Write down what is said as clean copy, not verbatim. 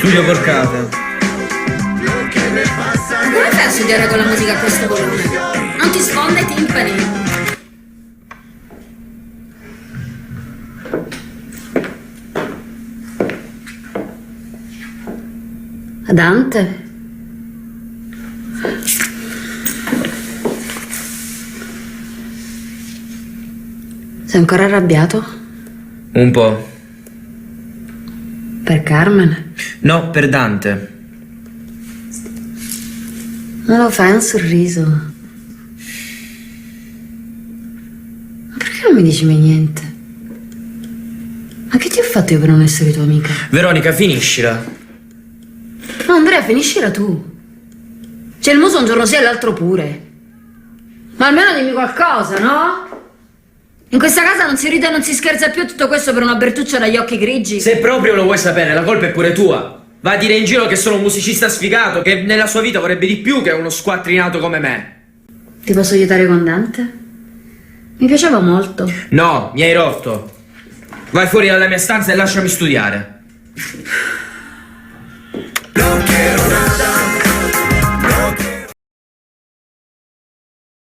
Studio porcate. Ma come fai a studiare con la musica a questo volume? Non ti sfonda i timpani? Dante? Sei ancora arrabbiato? Un po'. Per Carmen? No, per Dante. Non lo fai un sorriso? Ma perché non mi dici mai niente? Ma che ti ho fatto io per non essere tua amica? Veronica, finiscila. No, Andrea, finiscila tu. C'è il muso un giorno sì e l'altro pure. Ma almeno dimmi qualcosa, no? In questa casa non si ride e non si scherza più, tutto questo per una bertuccia dagli occhi grigi. Se proprio lo vuoi sapere, la colpa è pure tua. Va a dire in giro che sono un musicista sfigato, che nella sua vita vorrebbe di più che uno squattrinato come me. Ti posso aiutare con Dante? Mi piaceva molto. No, mi hai rotto. Vai fuori dalla mia stanza e lasciami studiare. No quiero nada.